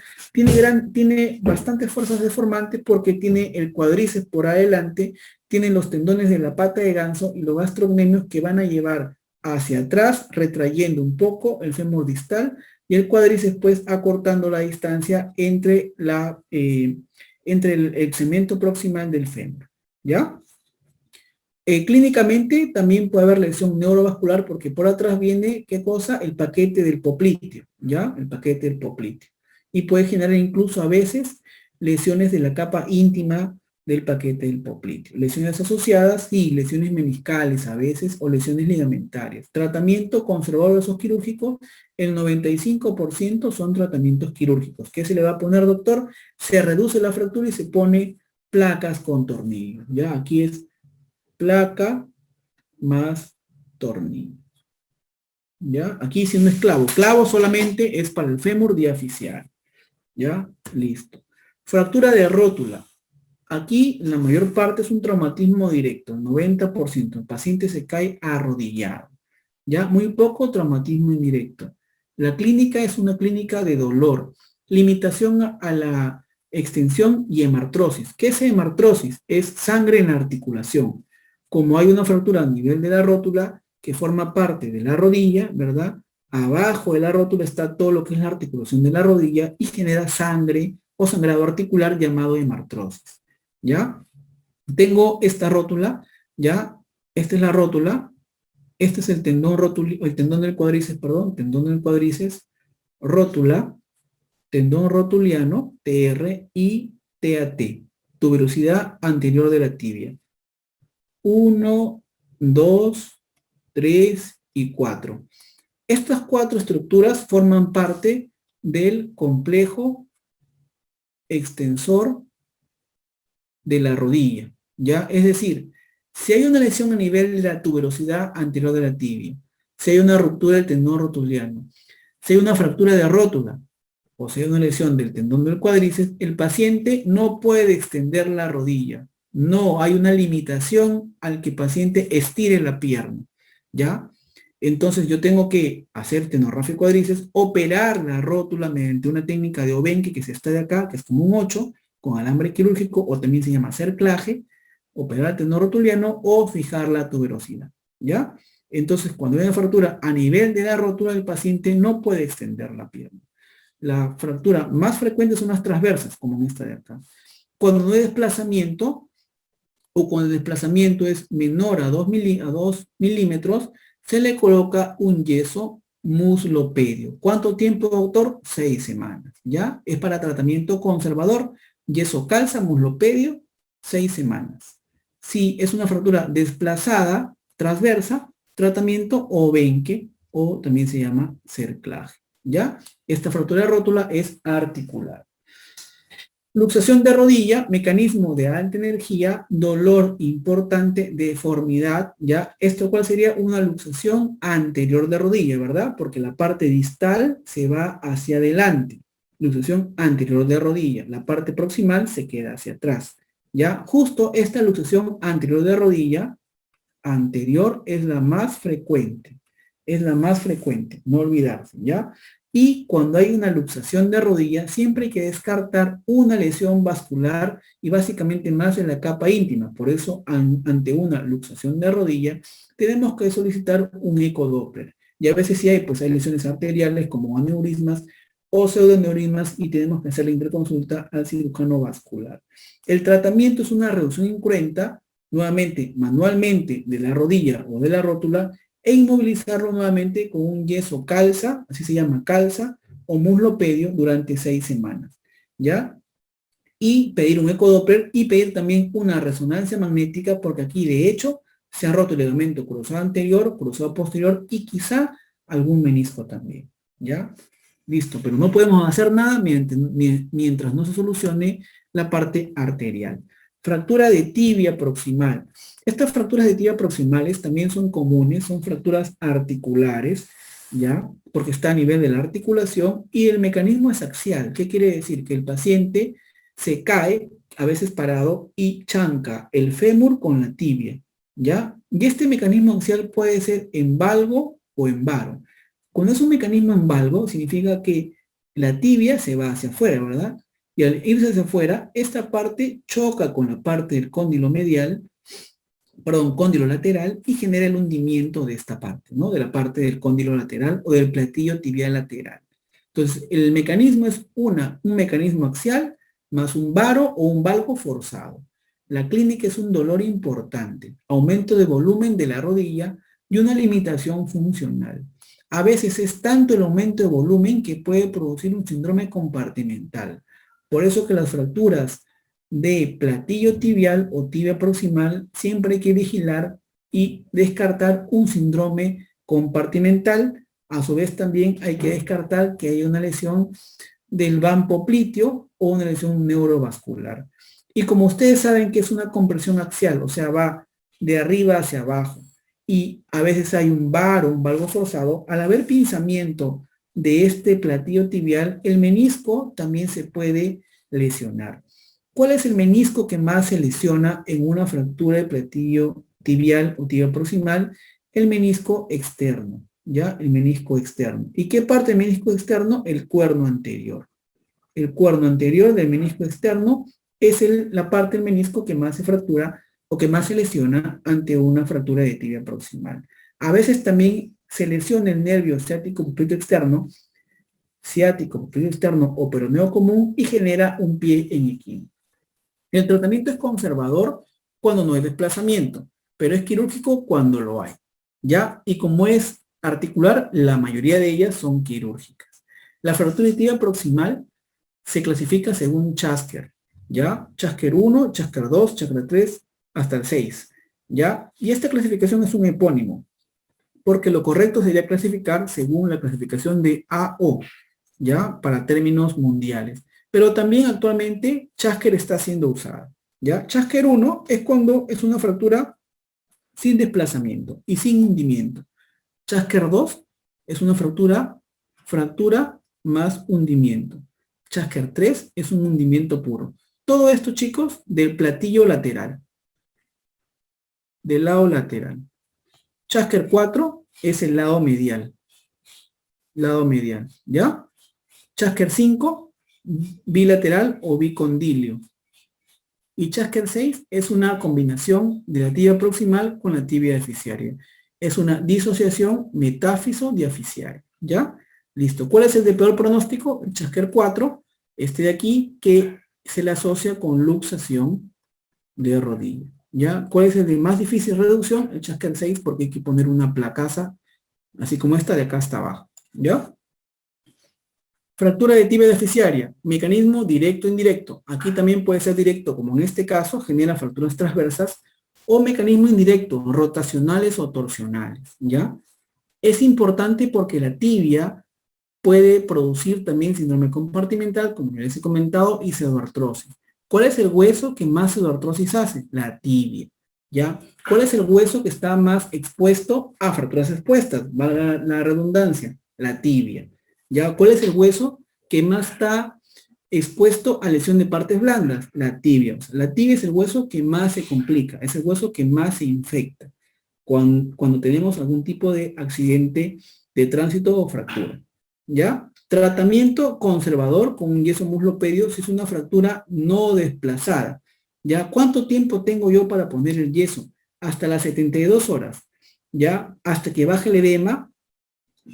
Speaker 1: tiene bastantes fuerzas deformantes porque tiene el cuádriceps por adelante, tiene los tendones de la pata de ganso y los gastrocnemios que van a llevar hacia atrás, retrayendo un poco el fémur distal, y el cuádriceps pues acortando la distancia entre el cemento proximal del fémur, ¿ya? Clínicamente también puede haber lesión neurovascular porque por atrás viene, ¿qué cosa? El paquete del popliteo, ¿ya? El paquete del popliteo. Y puede generar incluso a veces lesiones de la capa íntima del paquete del popliteo. Lesiones asociadas, sí, lesiones meniscales a veces o lesiones ligamentarias. Tratamiento conservador de esos quirúrgicos, el 95% son tratamientos quirúrgicos. ¿Qué se le va a poner, doctor? Se reduce la fractura y se pone placas con tornillos, ¿ya? Aquí es placa más tornillo. ¿Ya? Aquí si no es clavo. Clavo solamente es para el fémur diaficial. ¿Ya? Listo. Fractura de rótula. Aquí la mayor parte es un traumatismo directo, el 90%. El paciente se cae arrodillado. ¿Ya? Muy poco traumatismo indirecto. La clínica es una clínica de dolor. Limitación a la extensión y hemartrosis. ¿Qué es hemartrosis? Es sangre en la articulación. Como hay una fractura a nivel de la rótula que forma parte de la rodilla, ¿verdad? Abajo de la rótula está todo lo que es la articulación de la rodilla y genera sangre o sangrado articular llamado hemartrosis. ¿Ya? Tengo esta rótula, ¿ya? Esta es la rótula, este es el tendón el tendón del cuádriceps, perdón, tendón del cuádriceps, rótula, tendón rotuliano, TR y TAT, tuberosidad anterior de la tibia. 1, 2, 3 y 4. Estas 4 estructuras forman parte del complejo extensor de la rodilla, ¿ya? Es decir, si hay una lesión a nivel de la tuberosidad anterior de la tibia, si hay una ruptura del tendón rotuliano, si hay una fractura de rótula, o si hay una lesión del tendón del cuádriceps, el paciente no puede extender la rodilla. No, hay una limitación al que el paciente estire la pierna, ¿ya? Entonces yo tengo que hacer tenorrafia cuádriceps, operar la rótula mediante una técnica de Obenque, que es esta de acá, que es como un 8, con alambre quirúrgico, o también se llama cerclaje, operar el tendón rotuliano o fijar la tuberosidad, ¿ya? Entonces, cuando hay una fractura a nivel de la rótula, el paciente no puede extender la pierna. La fractura más frecuente son las transversas, como en esta de acá. Cuando no hay desplazamiento, o cuando el desplazamiento es menor a 2 milímetros, se le coloca un yeso muslopedio. ¿Cuánto tiempo, doctor? 6 semanas, ¿ya? Es para tratamiento conservador, yeso calza, muslopedio, 6 semanas. Si es una fractura desplazada, transversa, tratamiento Obenque, o también se llama cerclaje, ¿ya? Esta fractura de rótula es articular. Luxación de rodilla, mecanismo de alta energía, dolor importante, deformidad, ¿ya? Esto cuál sería una luxación anterior de rodilla, ¿verdad? Porque la parte distal se va hacia adelante. Luxación anterior de rodilla. La parte proximal se queda hacia atrás, ¿ya? Justo esta luxación anterior de rodilla, anterior es la más frecuente. Es la más frecuente, no olvidarse, ¿ya? Y cuando hay una luxación de rodilla, siempre hay que descartar una lesión vascular y básicamente más en la capa íntima. Por eso, ante una luxación de rodilla, tenemos que solicitar un ecodoppler. Y a veces sí hay, pues hay lesiones arteriales como aneurismas o pseudoneurismas y tenemos que hacer la interconsulta al cirujano vascular. El tratamiento es una reducción incruenta, nuevamente manualmente de la rodilla o de la rótula, e inmovilizarlo nuevamente con un yeso calza, así se llama calza, o muslopedio durante 6 semanas, ¿ya? y pedir un ecodoppler y pedir también una resonancia magnética, porque aquí de hecho se ha roto el ligamento cruzado anterior, cruzado posterior y quizá algún menisco también, ¿ya? Listo, pero no podemos hacer nada mientras no se solucione la parte arterial. Fractura de tibia proximal. Estas fracturas de tibia proximales también son comunes, son fracturas articulares, ¿ya? Porque está a nivel de la articulación y el mecanismo es axial. ¿Qué quiere decir? Que el paciente se cae, a veces parado, y chanca el fémur con la tibia, ¿ya? Y este mecanismo axial puede ser en valgo o en varo. Cuando es un mecanismo en valgo, significa que la tibia se va hacia afuera, ¿verdad? Y al irse hacia afuera, esta parte choca con la parte del cóndilo medial, perdón, cóndilo lateral, y genera el hundimiento de esta parte, ¿no? De la parte del cóndilo lateral o del platillo tibial lateral. Entonces, el mecanismo es un mecanismo axial más un varo o un valgo forzado. La clínica es un dolor importante, aumento de volumen de la rodilla y una limitación funcional. A veces es tanto el aumento de volumen que puede producir un síndrome compartimental. Por eso que las fracturas de platillo tibial o tibia proximal siempre hay que vigilar y descartar un síndrome compartimental. A su vez también hay que descartar que haya una lesión del van popliteo o una lesión neurovascular. Y como ustedes saben que es una compresión axial, o sea, va de arriba hacia abajo, y a veces hay un var o un valgo forzado, al haber pinzamiento de este platillo tibial, el menisco también se puede lesionar. ¿Cuál es el menisco que más se lesiona en una fractura de platillo tibial o tibia proximal? El menisco externo, ¿ya? El menisco externo. ¿Y qué parte del menisco externo? El cuerno anterior. El cuerno anterior del menisco externo es la parte del menisco que más se fractura o que más se lesiona ante una fractura de tibia proximal. A veces también se lesiona el nervio ciático popliteo externo o peroneo común y genera un pie en equino. El tratamiento es conservador cuando no hay desplazamiento, pero es quirúrgico cuando lo hay, ¿ya? Y como es articular, la mayoría de ellas son quirúrgicas. La fractura de tibia proximal se clasifica según Chasker, ¿ya? Chasker 1, Chasker 2, Chasker 3, hasta el 6, ¿ya? Y esta clasificación es un epónimo, porque lo correcto sería clasificar según la clasificación de AO, ¿ya? Para términos mundiales. Pero también actualmente Chasker está siendo usada, ¿ya? Chasker 1 es cuando es una fractura sin desplazamiento y sin hundimiento. Chasker 2 es una fractura más hundimiento. Chasker 3 es un hundimiento puro. Todo esto, chicos, del platillo lateral, del lado lateral. Chasker 4 es el lado medial, ¿ya? Chasker 5, bilateral o bicondilio. Y Chasker 6 es una combinación de la tibia proximal con la tibia deficiaria. Es una disociación metáfiso-diaficiaria, ¿ya? Listo. ¿Cuál es el de peor pronóstico? El Chasker 4, este de aquí, que se le asocia con luxación de rodilla, ¿ya? ¿Cuál es el de más difícil reducción? El Chasker 6, porque hay que poner una placaza, así como esta de acá hasta abajo, ¿ya? Fractura de tibia deficiaria, mecanismo directo e indirecto. Aquí también puede ser directo, como en este caso, genera fracturas transversas, o mecanismo indirecto, rotacionales o torsionales, ¿ya? Es importante porque la tibia puede producir también síndrome compartimental, como ya les he comentado, y pseudoartrosis. ¿Cuál es el hueso que más pseudoartrosis hace? La tibia, ¿ya? ¿Cuál es el hueso que está más expuesto a fracturas expuestas? Valga la redundancia, la tibia. ¿Ya? ¿Cuál es el hueso que más está expuesto a lesión de partes blandas? La tibia. O sea, la tibia es el hueso que más se complica, es el hueso que más se infecta cuando tenemos algún tipo de accidente de tránsito o fractura. ¿Ya? Tratamiento conservador con un yeso muslopedio si es una fractura no desplazada. ¿Ya? ¿Cuánto tiempo tengo yo para poner el yeso? Hasta las 72 horas. ¿Ya? Hasta que baje el edema,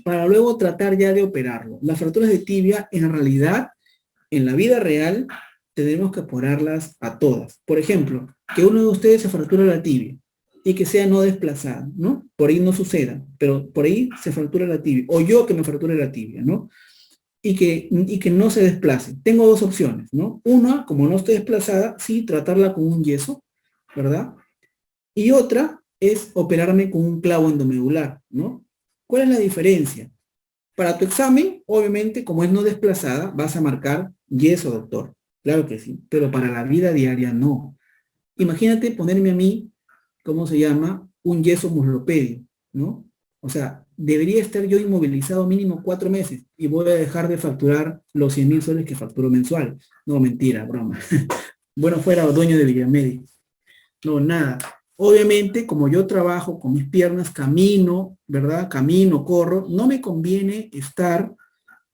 Speaker 1: para luego tratar ya de operarlo. Las fracturas de tibia, en realidad, en la vida real, tenemos que operarlas a todas. Por ejemplo, que uno de ustedes se fractura la tibia y que sea no desplazada, ¿no? Por ahí no suceda, pero por ahí se fractura la tibia. O yo que me fracture la tibia, ¿no? y que no se desplace. Tengo dos opciones, ¿no? Una, como no esté desplazada, sí, tratarla con un yeso, ¿verdad? Y otra es operarme con un clavo endomedular, ¿no? ¿Cuál es la diferencia? Para tu examen, obviamente, como es no desplazada, vas a marcar yeso, doctor. Claro que sí, pero para la vida diaria no. Imagínate ponerme a mí, ¿cómo se llama? Un yeso muslopedio, ¿no? O sea, debería estar yo inmovilizado mínimo 4 meses y voy a dejar de facturar los 100.000 soles que facturo mensual. No, mentira, broma. Bueno, fuera dueño de Villamedia. No, nada. Obviamente, como yo trabajo con mis piernas, camino, ¿verdad? Camino, corro, no me conviene estar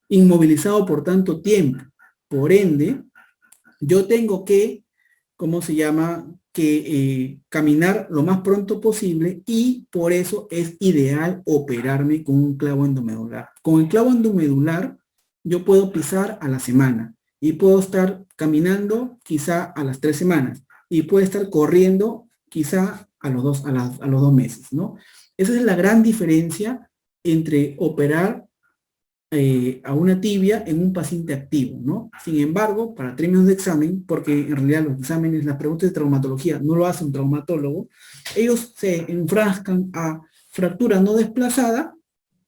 Speaker 1: inmovilizado por tanto tiempo. Por ende, yo tengo que, ¿cómo se llama? Que caminar lo más pronto posible y por eso es ideal operarme con un clavo endomedular. Con el clavo endomedular yo puedo pisar a la semana y puedo estar caminando quizá a las 3 semanas y puedo estar corriendo quizá a los 2 meses, ¿no? Esa es la gran diferencia entre operar a una tibia en un paciente activo, ¿no? Sin embargo, para términos de examen, porque en realidad los exámenes, las preguntas de traumatología no lo hace un traumatólogo, ellos se enfrascan a fractura no desplazada,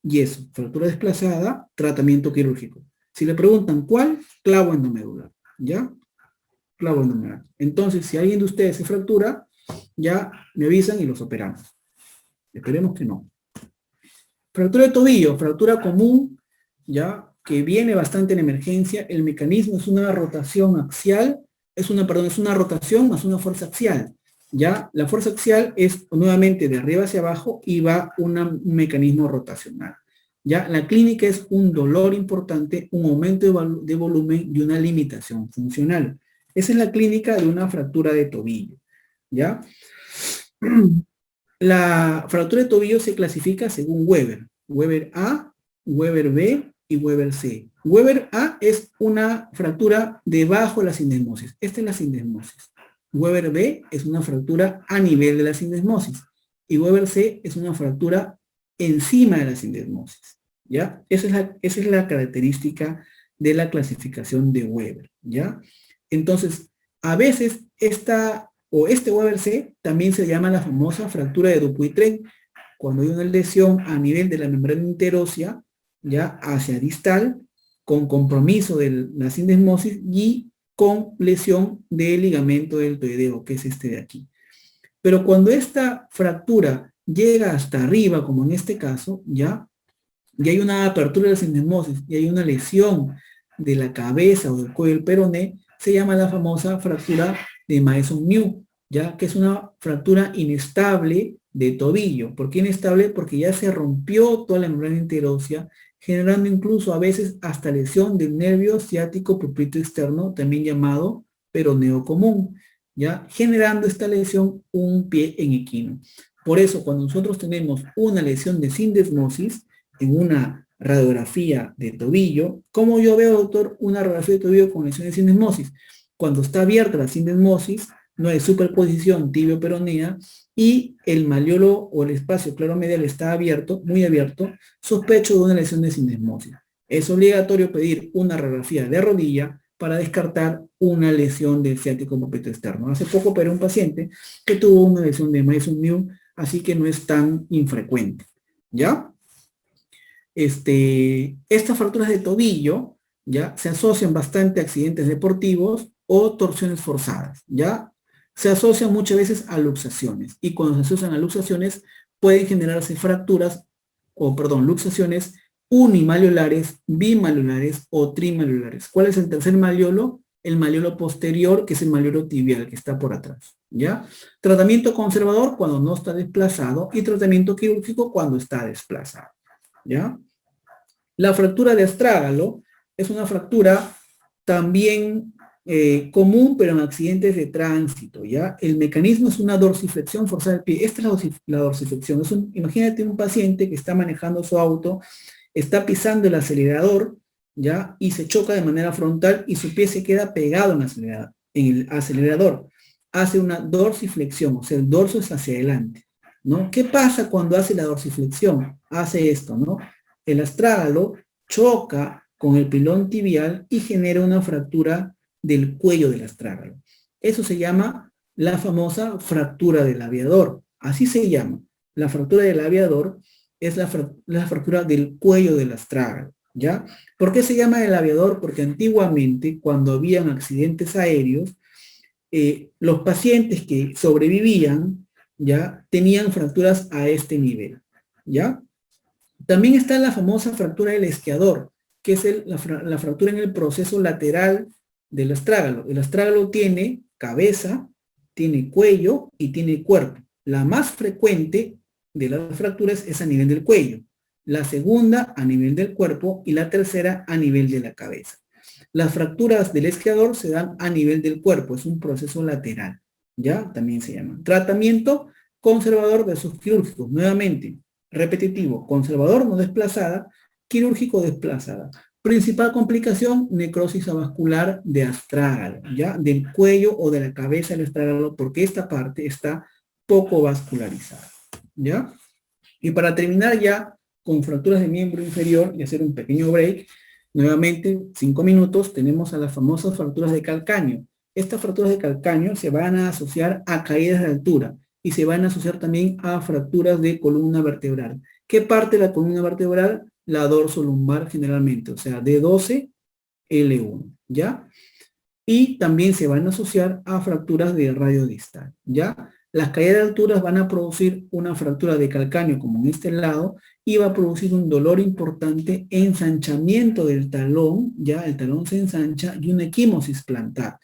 Speaker 1: yeso, fractura desplazada, tratamiento quirúrgico. Si le preguntan cuál, clavo endomedular, ¿ya? Clavo endomedular. Entonces, si alguien de ustedes se fractura, ya me avisan y los operamos. Esperemos que no. Fractura de tobillo, fractura común, ya que viene bastante en emergencia. El mecanismo es una rotación axial, es una rotación más una fuerza axial. Ya la fuerza axial es nuevamente de arriba hacia abajo y va un mecanismo rotacional. Ya la clínica es un dolor importante, un aumento de volumen y una limitación funcional. Esa es la clínica de una fractura de tobillo. ¿Ya? La fractura de tobillo se clasifica según Weber. Weber A, Weber B y Weber C. Weber A es una fractura debajo de la sindesmosis. Esta es la sindesmosis. Weber B es una fractura a nivel de la sindesmosis. Y Weber C es una fractura encima de la sindesmosis. ¿Ya? Esa es la característica de la clasificación de Weber. ¿Ya? Entonces, a veces este Weber C también se llama la famosa fractura de Dupuytren, cuando hay una lesión a nivel de la membrana interósea, ya hacia distal, con compromiso de la sindesmosis y con lesión del ligamento deltoideo, que es este de aquí. Pero cuando esta fractura llega hasta arriba, como en este caso, ya, y hay una apertura de la sindesmosis y hay una lesión de la cabeza o del cuello del peroné, se llama la famosa fractura de Mason-New, ya que es una fractura inestable de tobillo. ¿Por qué inestable? Porque ya se rompió toda la membrana interósea, generando incluso a veces hasta lesión del nervio ciático pupito externo, también llamado peroneo común, ya generando esta lesión un pie en equino. Por eso, cuando nosotros tenemos una lesión de sindesmosis en una radiografía de tobillo, ¿cómo yo veo, doctor, una radiografía de tobillo con lesión de sindesmosis? Cuando está abierta la sindesmosis, no hay superposición tibio-peronea y el malleolo o el espacio cleromedial está abierto, muy abierto, sospecho de una lesión de sindesmosis. Es obligatorio pedir una radiografía de rodilla para descartar una lesión del ciático pupito externo. Hace poco operé un paciente que tuvo una lesión de Mason-New, así que no es tan infrecuente. ¿Ya? Estas fracturas de tobillo, ¿ya? Se asocian bastante a accidentes deportivos o torsiones forzadas, ¿ya? Se asocian muchas veces a luxaciones, y cuando se asocian a luxaciones pueden generarse fracturas, luxaciones unimaleolares, bimaleolares o trimaleolares. ¿Cuál es el tercer malleolo? El malleolo posterior, que es el malleolo tibial, que está por atrás, ¿ya? Tratamiento conservador cuando no está desplazado y tratamiento quirúrgico cuando está desplazado, ¿ya? La fractura de astrágalo es una fractura también común, pero en accidentes de tránsito, ¿ya? El mecanismo es una dorsiflexión forzada del pie. Esta es la dorsiflexión. Imagínate un paciente que está manejando su auto, está pisando el acelerador, ¿ya? Y se choca de manera frontal y su pie se queda pegado en el acelerador. Hace una dorsiflexión, o sea, el dorso es hacia adelante, ¿no? ¿Qué pasa cuando hace la dorsiflexión? Hace esto, ¿no? El astrágalo choca con el pilón tibial y genera una fractura del cuello del astrágalo. Eso se llama la famosa fractura del aviador. Así se llama. La fractura del aviador es la fractura del cuello del astrágalo, ¿ya? ¿Por qué se llama el aviador? Porque antiguamente, cuando habían accidentes aéreos, los pacientes que sobrevivían, ¿ya? Tenían fracturas a este nivel, ¿ya? También está la famosa fractura del esquiador, que es la fractura en el proceso lateral del astrágalo. El astrágalo tiene cabeza, tiene cuello y tiene cuerpo. La más frecuente de las fracturas es a nivel del cuello, la segunda a nivel del cuerpo y la tercera a nivel de la cabeza. Las fracturas del esquiador se dan a nivel del cuerpo, es un proceso lateral, ¿ya? También se llama. Tratamiento conservador versus quirúrgico. Nuevamente, repetitivo, conservador no desplazada, quirúrgico desplazada. Principal complicación, necrosis avascular de astrágalo, ¿ya? Del cuello o de la cabeza del astrágalo, porque esta parte está poco vascularizada, ¿ya? Y para terminar ya con fracturas de miembro inferior y hacer un pequeño break, nuevamente, 5 minutos, tenemos a las famosas fracturas de calcáneo. Estas fracturas de calcáneo se van a asociar a caídas de altura y se van a asociar también a fracturas de columna vertebral. ¿Qué parte de la columna vertebral? La dorsolumbar generalmente, o sea, D12, L1, ¿ya? Y también se van a asociar a fracturas de radio distal, ¿ya? Las caídas de alturas van a producir una fractura de calcáneo como en este lado y va a producir un dolor importante, ensanchamiento del talón, ya el talón se ensancha y una equimosis plantar.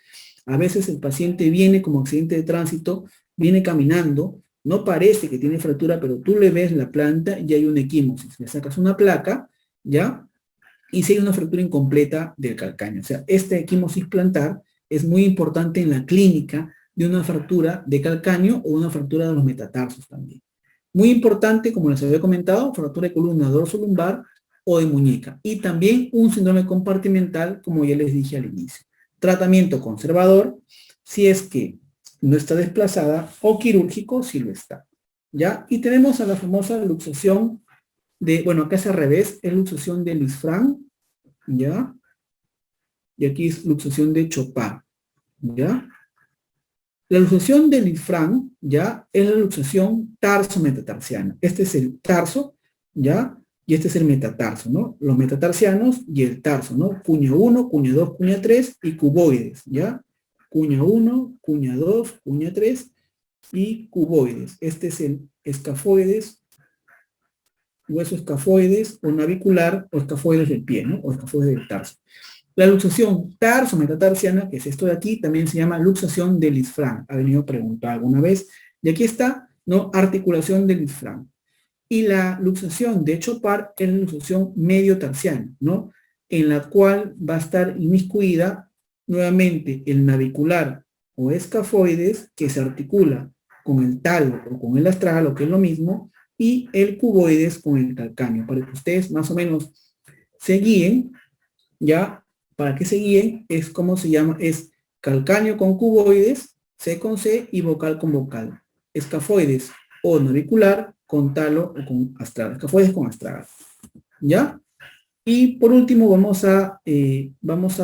Speaker 1: A veces el paciente viene como accidente de tránsito, viene caminando, no parece que tiene fractura, pero tú le ves la planta y hay una equimosis. Le sacas una placa, ¿ya? Y si hay una fractura incompleta del calcáneo. O sea, esta equimosis plantar es muy importante en la clínica de una fractura de calcáneo o una fractura de los metatarsos también. Muy importante, como les había comentado, fractura de columna dorsolumbar o de muñeca. Y también un síndrome compartimental, como ya les dije al inicio. Tratamiento conservador, si es que no está desplazada, o quirúrgico, si lo está. ¿Ya? Y tenemos a la famosa luxación de, bueno, acá es al revés, es luxación de Lisfranc, ¿ya? Y aquí es luxación de Chopin, ¿ya? La luxación de Lisfranc, ¿ya? Es la luxación tarso-metatarsiana. Este es el tarso, ¿ya? Y este es el metatarso, ¿no? Los metatarsianos y el tarso, ¿no? Cuña 1, cuña 2, cuña 3 y cuboides, ¿ya? Cuña 1, cuña 2, cuña 3 y cuboides. Este es el escafoides, hueso escafoides o navicular o escafoides del pie, ¿no? O escafoides del tarso. La luxación tarso-metatarsiana, que es esto de aquí, también se llama luxación de Lisfranc. Ha venido preguntado alguna vez. Y aquí está, ¿no? Articulación de Lisfranc. Y la luxación de Chopin es la luxación medio-tarsiana, ¿no? En la cual va a estar inmiscuida nuevamente el navicular o escafoides, que se articula con el talo o con el astrágalo, que es lo mismo, y el cuboides con el calcáneo, para que ustedes más o menos se guíen, ¿ya? Para que se guíen, es como se llama, es calcáneo con cuboides, C con C y vocal con vocal. Escafoides o navicular con talo o con astrágalo. Escafoides con astrágalo. ¿Ya? Y por último vamos a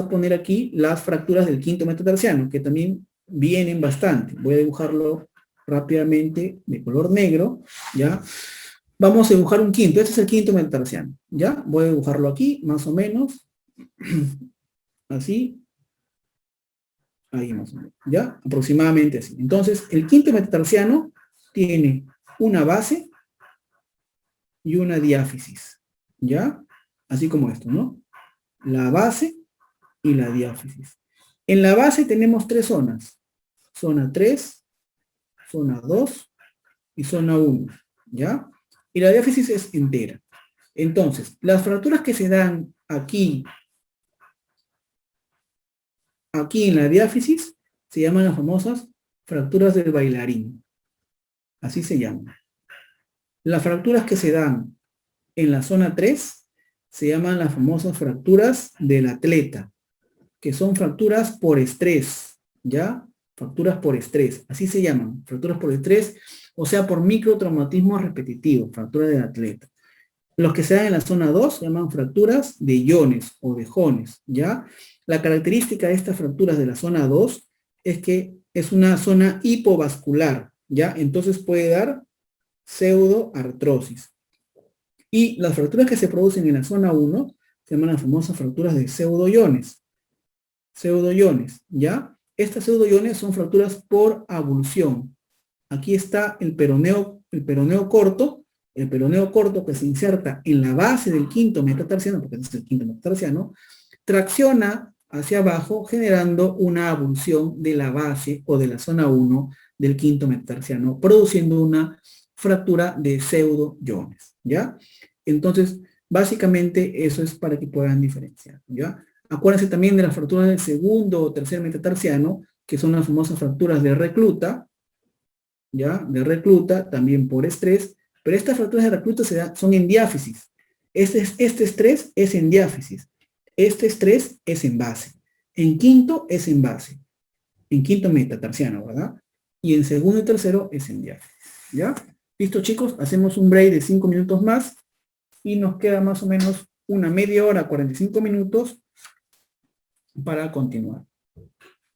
Speaker 1: poner aquí las fracturas del quinto metatarsiano, que también vienen bastante. Voy a dibujarlo rápidamente de color negro, ¿ya? Vamos a dibujar un quinto. Este es el quinto metatarsiano, ¿ya? Voy a dibujarlo aquí, más o menos. Así. Ahí más o menos, ¿ya? Aproximadamente así. Entonces, el quinto metatarsiano tiene una base y una diáfisis, ¿ya? Así como esto, ¿no? La base y la diáfisis. En la base tenemos tres zonas. Zona 3, zona 2 y zona 1, ¿ya? Y la diáfisis es entera. Entonces, las fracturas que se dan aquí en la diáfisis se llaman las famosas fracturas del bailarín. Así se llaman. Las fracturas que se dan en la zona 3 se llaman las famosas fracturas del atleta, que son fracturas por estrés, ¿ya? Fracturas por estrés, así se llaman, fracturas por estrés, o sea, por microtraumatismo repetitivo, fractura del atleta. Los que se dan en la zona 2 se llaman fracturas de iones o de jones, ¿ya? La característica de estas fracturas de la zona 2 es que es una zona hipovascular, ¿ya? Entonces puede dar pseudoartrosis. Y las fracturas que se producen en la zona 1 se llaman las famosas fracturas de pseudoiones. Pseudoiones, ¿ya? Estas pseudoiones son fracturas por avulsión. Aquí está el peroneo corto, que se inserta en la base del quinto metatarsiano, porque este es el quinto metatarsiano, tracciona hacia abajo generando una avulsión de la base o de la zona 1 del quinto metatarsiano, produciendo una fractura de pseudoiones, ¿ya? Entonces, básicamente eso es para que puedan diferenciar, ¿ya? Acuérdense también de las fracturas del segundo o tercer metatarsiano, que son las famosas fracturas de recluta, ¿ya? De recluta, también por estrés, pero estas fracturas de recluta son en diáfisis. Este estrés es en diáfisis. Este estrés es en base. En quinto es en base. En quinto metatarsiano, ¿verdad? Y en segundo y tercero es en diáfisis, ¿ya? Listo, chicos, hacemos un break de 5 minutos más y nos queda más o menos una media hora, 45 minutos para continuar.